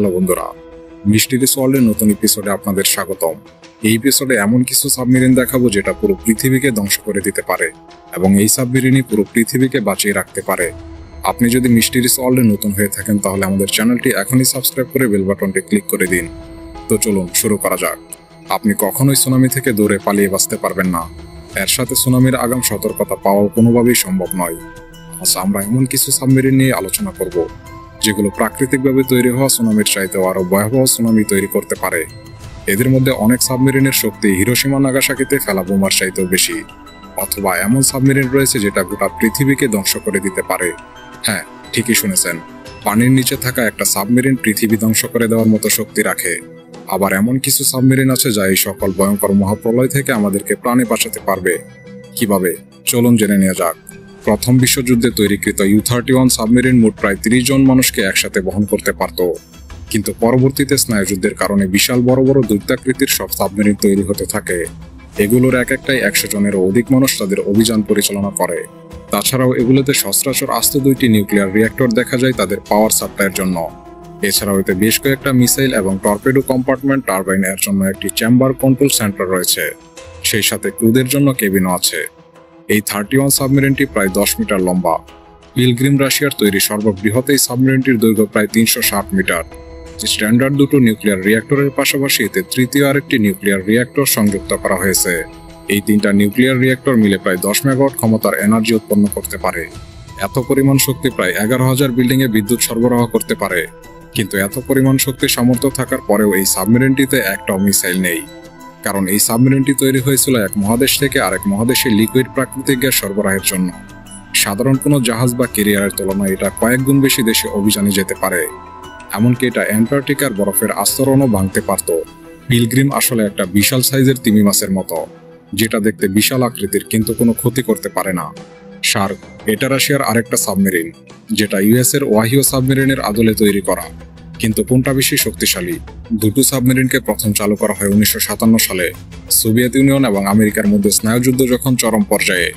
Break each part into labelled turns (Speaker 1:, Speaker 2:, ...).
Speaker 1: Hello বন্ধুরা, mysterious ওয়ার্ল্ডের নতুন এপিসোডে আপনাদের স্বাগতম। এই এপিসোডে এমন কিছু সাবমেরিন দেখাবো যেটা পুরো পৃথিবীকে ধ্বংস করে দিতে পারে এবং এই সাবমেরিনই পুরো পৃথিবীকে বাঁচিয়ে রাখতে পারে। আপনি যদি মিস্টিরিয়াস ওয়ার্ল্ডে নতুন হয়ে থাকেন তাহলে আমাদের চ্যানেলটি এখনই সাবস্ক্রাইব করে বেল বাটনটি ক্লিক করে দিন। তো চলুন শুরু করা যাক। আপনি কখনোই সুনামি থেকে দূরে পালিয়ে বাঁচতে পারবেন না, এর সাথে সুনামির আগাম সতর্কতা পাওয়াও কোনোভাবেই সম্ভব নয়। আচ্ছা, আমরা এমন কিছু সাবমেরিন নিয়ে আলোচনা করব যেগুলো প্রাকৃতিকভাবে তৈরি হওয়া সুনামির চাইতেও আরো ভয়াবহ সুনামি তৈরি করতে পারে। এদের মধ্যে অনেক সাবমেরিনের শক্তি হিরোশিমা নাগাসাকিতে ফেলা বোমার চাইতেও বেশি, অথবা এমন সাবমেরিন রয়েছে যেটা গোটা পৃথিবীকে ধ্বংস করে দিতে পারে। হ্যাঁ, ঠিকই শুনেছেন, পানির নিচে থাকা একটা সাবমেরিন পৃথিবী ধ্বংস করে দেওয়ার মতো শক্তি রাখে। আবার এমন কিছু সাবমেরিন আছে যা এই সকল ভয়ঙ্কর মহাপ্রলয় থেকে আমাদেরকে প্রাণে বাঁচাতে পারবে। কিভাবে? চলুন জেনে নেওয়া যাক। প্রথম বিশ্বযুদ্ধে তৈরিকৃত U-31 সাবমেরিন মোট প্রায় 30 জন মানুষকে একসাথে বহন করতে পারত, কিন্তু পরবর্তীতে স্নায়ুযুদ্ধের কারণে বিশাল বড় বড় দৈত্যাকৃতির সব সাবমেরিন তৈরি হতে থাকে। এগুলোর এক একটাই 100 জনেরও অধিক মানুষ তাদের অভিযান পরিচালনা করে। তাছাড়াও এগুলোতে সচরাচর আস্ত 2টি নিউক্লিয়ার রিঅ্যাক্টর দেখা যায় তাদের পাওয়ার সাপ্লাইয়ের জন্য। এছাড়াও এতে বেশ কয়েকটা মিসাইল এবং টর্পেডো কম্পার্টমেন্ট, টারবাইন এর জন্য একটি চেম্বার কন্ট্রোল সেন্টার রয়েছে, সেই সাথে ক্রুদের জন্য কেবিনও আছে। এই 31 সাবমেরিনটি প্রায় 10 মিটার লম্বা। পিলগ্রিম রাশিয়ার তৈরি সর্ববৃহৎ এই সাবমেরিনটির দৈর্ঘ্য প্রায় 360 মিটার। স্ট্যান্ডার্ড দুটো নিউক্লিয়ার রিঅ্যাক্টরের পাশাপাশি এতে তৃতীয় আরেকটি নিউক্লিয়ার রিঅ্যাক্টর সংযুক্ত করা হয়েছে। এই 3টা নিউক্লিয়ার রিঅ্যাক্টর মিলে প্রায় 10 মেগাওয়াট ক্ষমতার এনার্জি উৎপন্ন করতে পারে। এত পরিমাণ শক্তি প্রায় 11,000 বিল্ডিংয়ে বিদ্যুৎ সরবরাহ করতে পারে। কিন্তু এত পরিমাণ শক্তির সামর্থ্য থাকার পরেও এই সাবমেরিনটিতে একটাও মিসাইল নেই, কারণ এই সাবমেরিনটি তৈরি হয়েছিল এক মহাদেশ থেকে আরেক মহাদেশে লিকুইড প্রাকৃতিক গ্যাস সরবরাহের জন্য। সাধারণ কোনো জাহাজ বা ক্যারিয়ারের তুলনায় এটা কয়েক গুণ বেশি দেশে অভিযানে যেতে পারে। এমনকি এটা অ্যান্টার্কটিকার বরফের আস্তরণও ভাঙতে পারত। পিলগ্রিম আসলে একটা বিশাল সাইজের তিমি মাছের মতো, যেটা দেখতে বিশাল আকৃতির কিন্তু কোনো ক্ষতি করতে পারে না। শার্ক, এটা রাশিয়ার আরেকটা সাবমেরিন, যেটা US এর ওয়াহিও সাবমেরিনের আদলে তৈরি করা। কিন্তু কোনটা বেশি শক্তিশালী? দুটো সাবমেরিনকে প্রথম চালু করা হয় 1957 সালে, সোভিয়েত ইউনিয়ন এবং আমেরিকার মধ্যে স্নায়ুযুদ্ধ যখন চরম পর্যায়ে।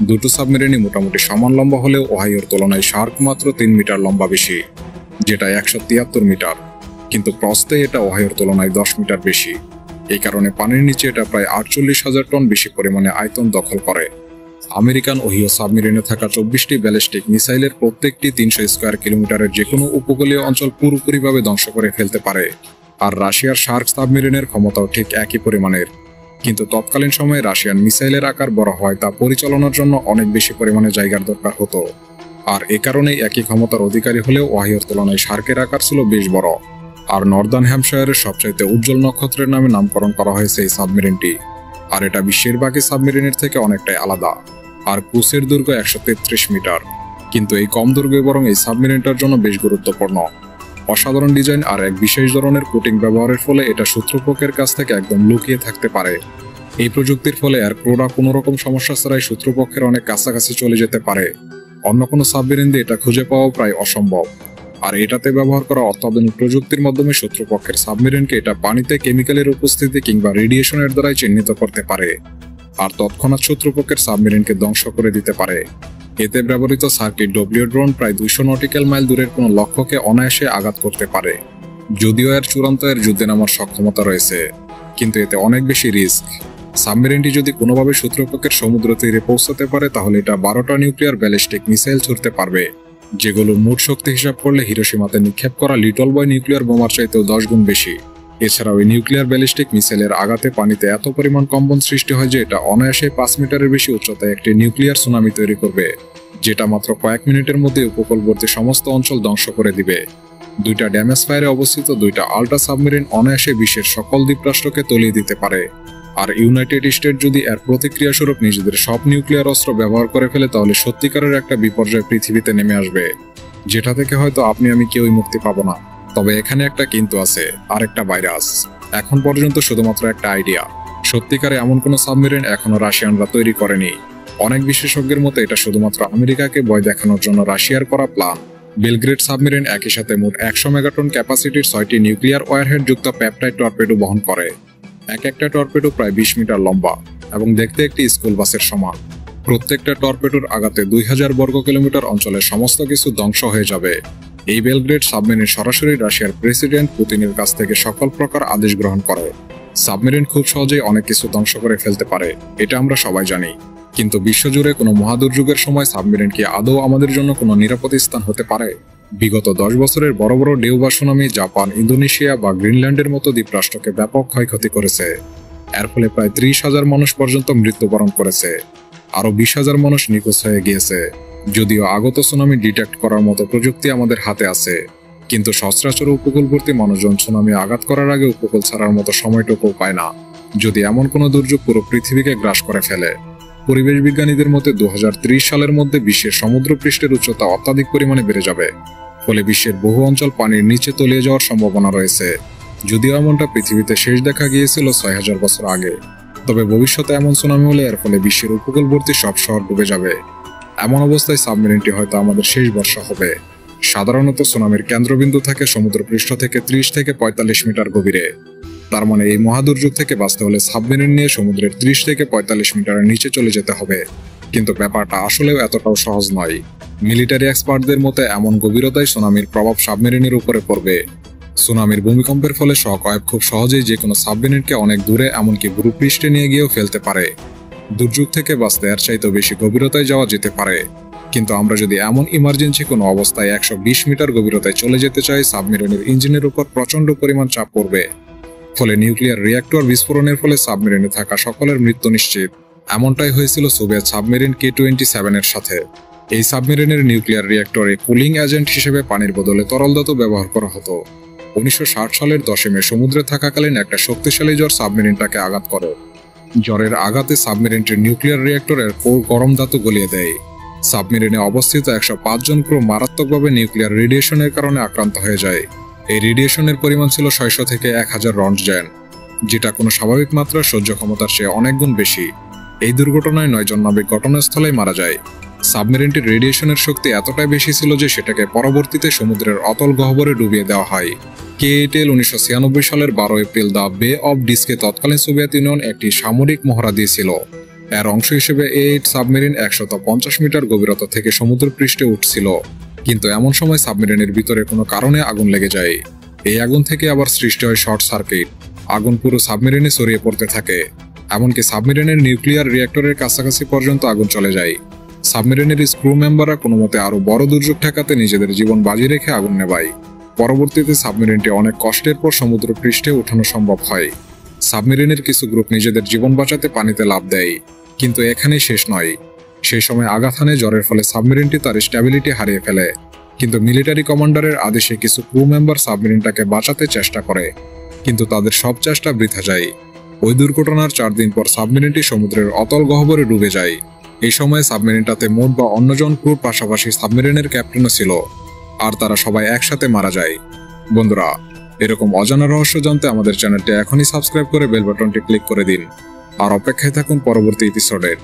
Speaker 1: দুটো সাবমেরিনই মোটামুটি সমান লম্বা হলেও ওহাইওর তুলনায় শার্ক মাত্র 3 মিটার লম্বা বেশি, যেটা 173 মিটার, কিন্তু প্রস্থে এটা ওহাইওর তুলনায় 10 মিটার বেশি। এই কারণে পানির নিচে এটা প্রায় 48,000 টন বেশি পরিমাণে আয়তন দখল করে। আমেরিকান ওহিও সাবমেরিনে থাকা 24টি ব্যালিস্টিক মিসাইলের প্রত্যেকটি 300 স্কয়ার কিলোমিটারের যে কোনো উপকূলীয় অঞ্চল পুরোপুরিভাবে ধ্বংস করে ফেলতে পারে। আর রাশিয়ার শার্ক সাবমেরিনের ক্ষমতাও ঠিক একই পরিমাণের, কিন্তু তৎকালীন সময়ে রাশিয়ান মিসাইলের আকার বড় হয় তা পরিচালনার জন্য অনেক বেশি পরিমাণে জায়গার দরকার হতো। আর এ কারণেই একই ক্ষমতার অধিকারী হলেও ওয়াহিওর তুলনায় শার্কের আকার ছিল বেশ বড়। আর নর্দার্ন হ্যাম্পশায়ারের সবচাইতে উজ্জ্বল নক্ষত্রের নামে নামকরণ করা হয়েছে এই সাবমেরিনটি। আর এটা বিশ্বের বাকি সাবমেরিনের থেকে অনেকটাই আলাদা। আর ক্রুজের দৈর্ঘ্য 133 মিটার, কিন্তু এই কম দৈর্ঘ্য বরং এই সাবমেরিনটার জন্য বেশ গুরুত্বপূর্ণ। অসাধারণ ডিজাইন আর এক বিশেষ ধরনের কোটিং ব্যবহারের ফলে এটা শত্রুপক্ষের কাছ থেকে একদম লুকিয়ে থাকতে পারে। এই প্রযুক্তির ফলে এর ক্রুরা কোনো রকম সমস্যা ছাড়াই শত্রুপক্ষের অনেক কাছাকাছি চলে যেতে পারে। অন্য কোনো সাবমেরিন দিয়ে এটা খুঁজে পাওয়া প্রায় অসম্ভব। আর এটাতে ব্যবহার করা অত্যাধুনিক প্রযুক্তির মাধ্যমে শত্রুপক্ষের সাবমেরিনকে এটা পানিতে কেমিক্যালের উপস্থিতি কিংবা রেডিয়েশনের দ্বারাই চিহ্নিত করতে পারে, আর তৎক্ষণাৎ শত্রুপক্ষের সাবমেরিনকে ধ্বংস করে দিতে পারে। এতে ব্যবহৃত সার্কিট ডব্লিউ ড্রোন প্রায় 200 নটিক্যাল মাইল দূরের কোনো লক্ষ্যকে অনায়াসে আঘাত করতে পারে। যদিও এর চূড়ান্ত যুদ্ধে নামার সক্ষমতা রয়েছে, কিন্তু এতে অনেক বেশি রিস্ক। সাবমেরিনটি যদি কোনোভাবে শত্রুপক্ষের সমুদ্র তীরে পৌঁছাতে পারে তাহলে এটা 12টা নিউক্লিয়ার ব্যালিস্টিক মিসাইল ছুড়তে পারবে, যেগুলোর মোট শক্তি হিসাব করলে হিরোশিমাতে নিক্ষেপ করা লিটল বয় নিউক্লিয়ার বোমার চাইতেও 10 গুণ বেশি। এছাড়াও এই নিউক্লিয়ার ব্যালিস্টিক মিসাইলের আঘাতে পানিতে এত পরিমাণ কম্পন সৃষ্টি হয় যে এটা অনায়াসে 5 মিটারের বেশি উচ্চতায় একটি নিউক্লিয়ার সুনামি তৈরি করবে, যেটা মাত্র কয়েক মিনিটের মধ্যে উপকূলবর্তী সমস্ত অঞ্চল ধ্বংস করে দিবে। 2টা ড্যামেজ ফায়ারে অবস্থিত 2টা আল্ট্রা সাবমেরিন অনায়াসে বিশ্বের সকল দ্বীপরাষ্ট্রকে তলিয়ে দিতে পারে। আর ইউনাইটেড স্টেট যদি এর প্রতিক্রিয়াস্বরূপ নিজেদের সব নিউক্লিয়ার অস্ত্র ব্যবহার করে ফেলে তাহলে সত্যিকারের একটা বিপর্যয় পৃথিবীতে নেমে আসবে, যেটা থেকে হয়তো আপনি আমি কেউই মুক্তি পাবো না। তবে এখানে একটা কিন্তু আছে, আরেকটা ভাইরাস। এখন পর্যন্ত শুধুমাত্র একটা আইডিয়া, সত্যিকারে এমন কোনো সাবমেরিন এখনো রাশিয়ানরা তৈরি করেনি। অনেক বিশেষজ্ঞের মতে এটা শুধুমাত্র আমেরিকাকে ভয় দেখানোর জন্য রাশিয়ার করা প্ল্যান। বেলগ্রেড সাবমেরিন একই সাথে মোট 100 মেগাটন ক্যাপাসিটির 6টি নিউক্লিয়ার ওয়ারহেড যুক্ত পেপটাইড টর্পেডো বহন করে। এক একটা টর্পেডো প্রায় 20 মিটার লম্বা এবং দেখতে একটি স্কুল বাসের সমান। প্রত্যেকটা টর্পেডোর আঘাতে 2000 বর্গ কিলোমিটার অঞ্চলের সমস্ত কিছু ধ্বংস হয়ে যাবে। এই বেলগ্রেড সাবমেরিন সরাসরি রাশিয়ার প্রেসিডেন্ট পুতিনের কাছ থেকে সকল প্রকার আদেশ গ্রহণ করে। সাবমেরিন খুব সহজেই অনেক কিছু ধ্বংস করে ফেলতে পারে, এটা আমরা সবাই জানি। কিন্তু বিশ্বজুড়ে কোনো মহাদুর্যোগের সময় সাবমেরিন কি আদৌ আমাদের জন্য কোনো নিরাপদ স্থান হতে পারে? বিগত 10 বছরের বড় বড় ঢেউ বা সুনামি জাপান, ইন্দোনেশিয়া বা গ্রিনল্যান্ডের মতো দ্বীপরাষ্ট্রকে ব্যাপক ক্ষয়ক্ষতি করেছে। এর ফলে প্রায় 30,000 মানুষ পর্যন্ত মৃত্যুবরণ করেছে। আরও 20,000 মানুষ নিখোঁজ হয়ে গিয়েছে। যদিও আগত সুনামি ডিটেক্ট করার মতো প্রযুক্তি আমাদের হাতে আছে, কিন্তু সচরাচর উপকূলবর্তী মানুষজন সুনামি আঘাত করার আগে উপকূল ছাড়ার মতো সময়টুকু পায় না, যদি এমন কোনো দুর্যোগ পুরো পৃথিবীকে গ্রাস করে ফেলে। পরিবেশ বিজ্ঞানীদের মতে 2030 সালের মধ্যে বিশ্বের সমুদ্রপৃষ্ঠের উচ্চতা অত্যাধিক পরিমাণে বেড়ে যাবে, ফলে বিশ্বের বহু অঞ্চল পানির নিচে তলিয়ে যাওয়ার সম্ভাবনা রয়েছে। যদিও এমনটা পৃথিবীতে শেষ দেখা গিয়েছিল 6000 বছর আগে, তবে ভবিষ্যতে এমন সুনামি হলে এর ফলে বিশ্বের উপকূলবর্তী সব শহর ডুবে যাবে। এমন অবস্থায় সাবমেরিনটি হয়তো আমাদের শেষ ভরসা হবে। সাধারণত সুনামির কেন্দ্রবিন্দু থাকে সমুদ্রপৃষ্ঠ থেকে 30 থেকে 45 মিটার গভীরে। তার মানে এই মহাদুর্যোগ থেকে বাঁচতে হলে সাবমেরিন নিয়ে সমুদ্রের 30 থেকে 45 মিটারের নিচে চলে যেতে হবে। কিন্তু ব্যাপারটা আসলেও এতটাও সহজ নয়। মিলিটারি এক্সপার্টদের মতে এমন গভীরতায় সুনামির প্রভাব সাবমেরিনের উপরে পড়বে। সুনামির ভূমিকম্পের ফলে শক ওয়েভ খুব সহজেই যে কোনো সাবমেরিনকে অনেক দূরে, এমনকি ভূপৃষ্ঠে নিয়ে গিয়েও ফেলতে পারে। দুর্যোগ থেকে বাঁচতে এর চাইতেও বেশি গভীরতায় যাওয়া যেতে পারে। কিন্তু আমরা যদি এমন ইমার্জেন্সি কোনো অবস্থায় 120 মিটার গভীরতায় চলে যেতে চাই, সাবমেরিনের ইঞ্জিনের উপর প্রচণ্ড পরিমাণ চাপ পড়বে। ফলে নিউক্লিয়ার রিঅ্যাক্টর বিস্ফোরণের ফলে সাবমেরিনে থাকা সকলের মৃত্যু নিশ্চিত। এমনটাই হয়েছিল সোভিয়েত সাবমেরিন K-27 এর সাথে। এই সাবমেরিনের নিউক্লিয়ার রিঅ্যাক্টরে কুলিং এজেন্ট হিসেবে পানির বদলে তরল ধাতু ব্যবহার করা হতো। 1960 সালের 10 মে সমুদ্রে থাকাকালীন একটা শক্তিশালী ঝড় সাবমেরিনটাকে আঘাত করে। ঝড়ের আঘাতে সাবমেরিনটির নিউক্লিয়ার রিঅ্যাক্টরের কোর গরম ধাতু গলিয়ে দেয়। সাবমেরিনে অবস্থিত 105 জন ক্রু মারাত্মকভাবে নিউক্লিয়ার রেডিয়েশনের কারণে আক্রান্ত হয়ে যায়। এই রেডিয়েশনের পরিমাণ ছিল 600 থেকে 1000 রন্টজেন, যেটা কোনো স্বাভাবিক মাত্রার সহ্য ক্ষমতার চেয়ে অনেক গুণ বেশি। এই দুর্ঘটনায় 9 জন নাবিক ঘটনাস্থলেই মারা যায়। সাবমেরিনটির রেডিয়েশনের শক্তি এতটাই বেশি ছিল যে সেটাকে পরবর্তীতে সমুদ্রের অতল গহ্বরে ডুবিয়ে দেওয়া হয়। K-8L 1996 সালের 12 এপ্রিল দ্য বে অফ ডিস্কে তৎকালীন সোভিয়েত ইউনিয়ন একটি সামরিক মহড়া দিয়েছিল। এর অংশ হিসেবে A-8 সাবমেরিন 150 মিটার গভীরতা থেকে সমুদ্রপৃষ্ঠে উঠছিল। কিন্তু এমন সময় সাবমেরিনের ভিতরে কোনো কারণে আগুন লেগে যায়। এই আগুন থেকে আবার সৃষ্টি হয় শর্ট সার্কিট। আগুন পুরো সাবমেরিনে ছড়িয়ে পড়তে থাকে, এমনকি সাবমেরিনের নিউক্লিয়ার রিঅ্যাক্টরের কাছাকাছি পর্যন্ত আগুন চলে যায়। সাবমেরিনের স্ক্রু মেম্বাররা কোনো মতে আরও বড় দুর্যোগ ঠেকাতে নিজেদের জীবন বাজি রেখে আগুন নেভায়। পরবর্তীতে সাবমেরিনটি অনেক কষ্টের পর সমুদ্র পৃষ্ঠে ওঠানো সম্ভব হয়। সাবমেরিনের কিছু গ্রুপ নিজেদের জীবন বাঁচাতে পানিতে লাফ দেয়, কিন্তু এখানেই শেষ নয়। সেই সময় আঘাত হানে ঝড়ের ফলে সাবমেরিনটি তার স্ট্যাবিলিটি হারিয়ে ফেলে। কিন্তু মিলিটারি কমান্ডারের আদেশে কিছু ক্রু মেম্বার সাবমেরিনটাকে বাঁচাতে চেষ্টা করে, কিন্তু তাদের সব চেষ্টা বৃথা যায়। ওই দুর্ঘটনার 4 দিন পর সাবমেরিনটি সমুদ্রের অতল গহ্বরে ডুবে যায়। এই সময় সাবমেরিনটাতে মোট বা অন্যজন ক্রুর পাশাপাশি সাবমেরিনের ক্যাপ্টেনও ছিল, আর তারা সবাই একসাথে মারা যায়। বন্ধুরা, এরকম অজানা রহস্য জানতে আমাদের চ্যানেলটি এখনই সাবস্ক্রাইব করে বেল বাটনটি ক্লিক করে দিন, আর অপেক্ষায় থাকুন পরবর্তী এপিসোডের।